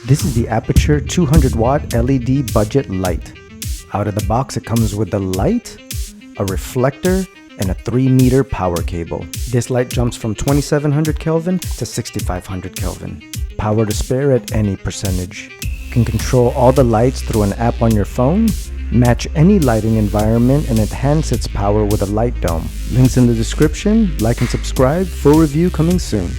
This is the Aperture 200 watt LED budget light. Out of the box it comes with the light, a reflector, and a 3-meter power cable. This light jumps from 2700 Kelvin to 6500 Kelvin. Power to spare at any percentage. You can control all the lights through an app on your phone, match any lighting environment, and enhance its power with a light dome. Links in the description. Like and subscribe. Full review coming soon.